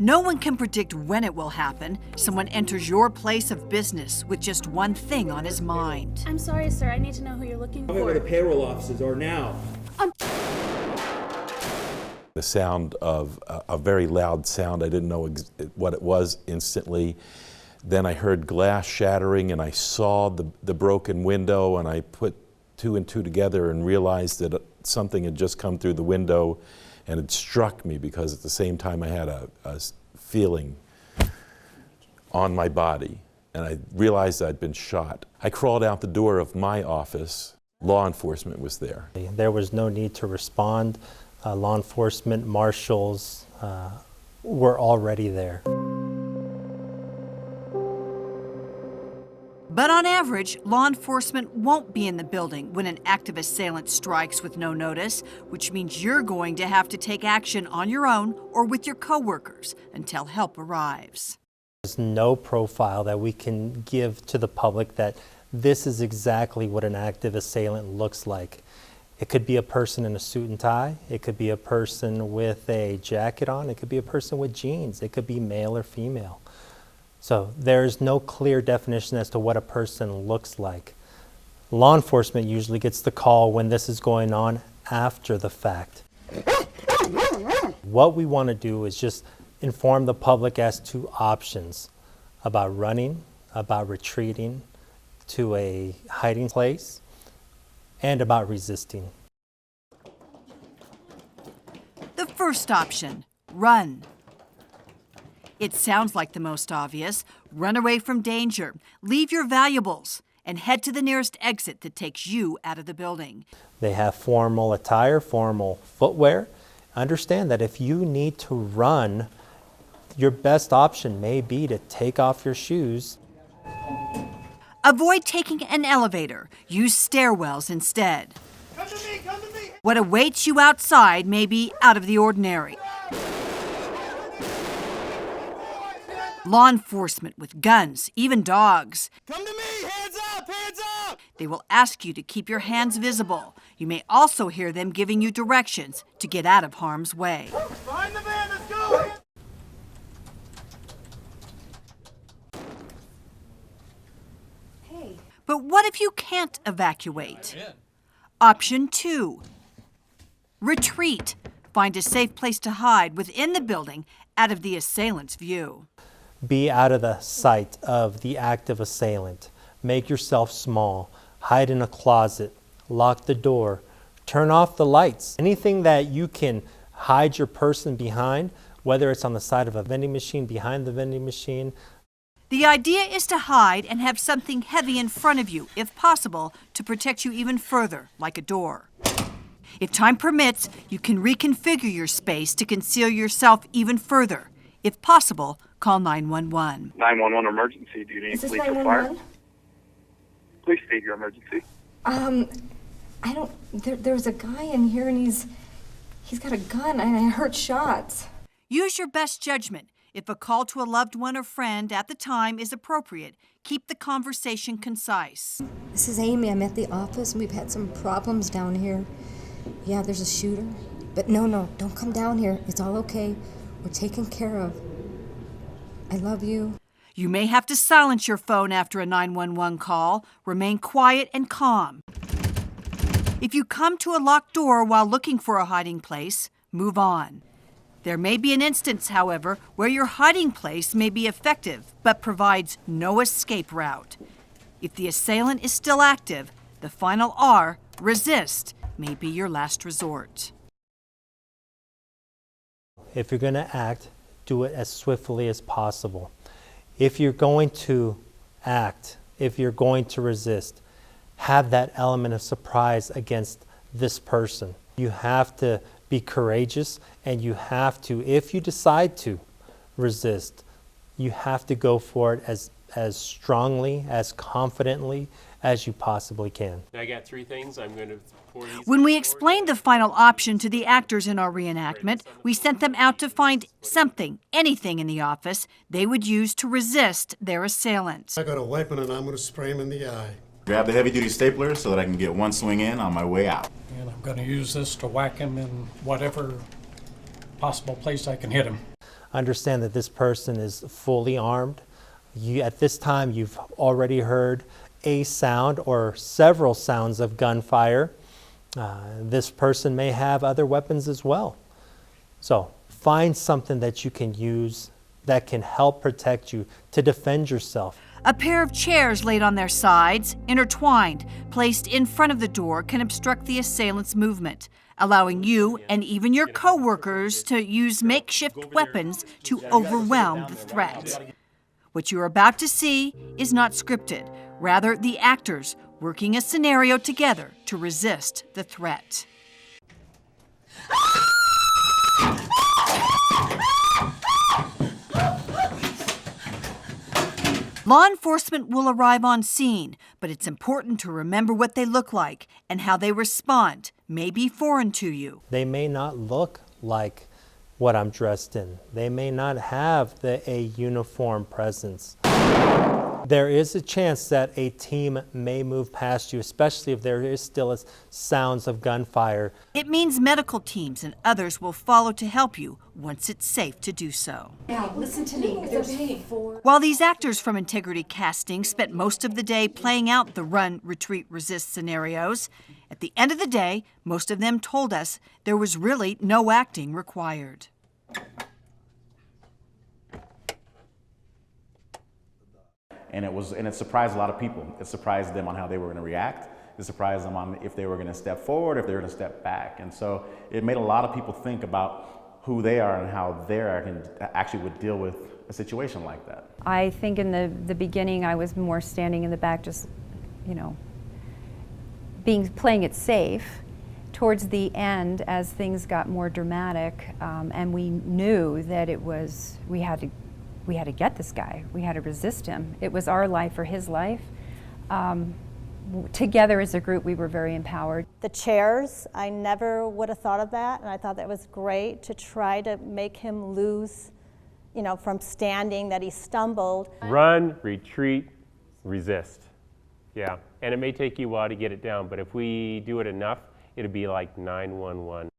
No one can predict when it will happen. Someone enters your place of business with just one thing on his mind. I'm sorry, sir. I need to know who you're looking for. Tell me where the payroll offices are now. The sound of a very loud sound. I didn't know what it was instantly. Then I heard glass shattering and I saw the broken window, and I put two and two together and realized that something had just come through the window, and it struck me because at the same time I had a feeling on my body, and I realized I'd been shot. I crawled out the door of my office. Law enforcement was there. There was no need to respond. Law enforcement, marshals were already there. But on average, law enforcement won't be in the building when an active assailant strikes with no notice, which means you're going to have to take action on your own or with your coworkers until help arrives. There's no profile that we can give to the public that this is exactly what an active assailant looks like. It could be a person in a suit and tie. It could be a person with a jacket on. It could be a person with jeans. It could be male or female. So there's no clear definition as to what a person looks like. Law enforcement usually gets the call when this is going on after the fact. What we want to do is just inform the public as to options about running, about retreating to a hiding place, and about resisting. The first option, run. It sounds like the most obvious. Run away from danger, leave your valuables, and head to the nearest exit that takes you out of the building. They have formal attire, formal footwear. Understand that if you need to run, your best option may be to take off your shoes. Avoid taking an elevator. Use stairwells instead. Come to me, come to me! What awaits you outside may be out of the ordinary. Law enforcement with guns, even dogs. Come to me! Hands up! Hands up! They will ask you to keep your hands visible. You may also hear them giving you directions to get out of harm's way. Behind the van, let's go! Hey. But what if you can't evacuate? Option 2. Retreat. Find a safe place to hide within the building, out of the assailant's view. Be out of the sight of the active assailant. Make yourself small. Hide in a closet. Lock the door. Turn off the lights. Anything that you can hide your person behind, whether it's on the side of a vending machine, behind the vending machine. The idea is to hide and have something heavy in front of you, if possible, to protect you even further, like a door. If time permits, you can reconfigure your space to conceal yourself even further. If possible, call 911. 911 emergency. Do you need Is this police or fire? 911? Please state your emergency. I don't. There's a guy in here and he's got a gun and I heard shots. Use your best judgment. If a call to a loved one or friend at the time is appropriate, keep the conversation concise. This is Amy. I'm at the office and we've had some problems down here. Yeah, there's a shooter. But no, don't come down here. It's all okay. We're taken care of. I love you. You may have to silence your phone after a 911 call. Remain quiet and calm. If you come to a locked door while looking for a hiding place, move on. There may be an instance, however, where your hiding place may be effective but provides no escape route. If the assailant is still active, the final R, resist, may be your last resort. If you're going to act, do it as swiftly as possible. If you're going to act, if you're going to resist, have that element of surprise against this person. You have to be courageous, and you have to, if you decide to resist, you have to go for it as strongly, as confidently as you possibly can. I got three things. I'm going to pour these. When we explained the final option to the actors in our reenactment, we sent them out to find something, anything in the office they would use to resist their assailant. I got a weapon and I'm going to spray him in the eye. Grab the heavy-duty stapler so that I can get one swing in on my way out. And I'm going to use this to whack him in whatever possible place I can hit him. understand that this person is fully armed. At this time, you've already heard a sound or several sounds of gunfire. This person may have other weapons as well. So find something that you can use that can help protect you, to defend yourself. A pair of chairs laid on their sides, intertwined, placed in front of the door can obstruct the assailant's movement, allowing you and even your co-workers to use makeshift weapons to overwhelm the threat. What you're about to see is not scripted, rather the actors working a scenario together to resist the threat. Law enforcement will arrive on scene, but it's important to remember what they look like and how they respond may be foreign to you. They may not look like what I'm dressed in. They may not have a uniform presence. There is a chance that a team may move past you, especially if there is still sounds of gunfire. It means medical teams and others will follow to help you once it's safe to do so. Now, listen to me. There's 4. While these actors from Integrity Casting spent most of the day playing out the run, retreat, resist scenarios, at the end of the day, most of them told us there was really no acting required. And it surprised a lot of people. It surprised them on how they were going to react. It surprised them on if they were going to step forward, if they were going to step back. And so it made a lot of people think about who they are and how they actually would deal with a situation like that. I think in the beginning I was more standing in the back, just, you know, playing it safe. Towards the end, as things got more dramatic, and we knew that we had to get this guy. We had to resist him. It was our life or his life. Together as a group, we were very empowered. The chairs, I never would have thought of that, and I thought that was great to try to make him lose, you know, from standing, that he stumbled. Run, retreat, resist. Yeah, and it may take you a while to get it down, but if we do it enough, it'll be like 911.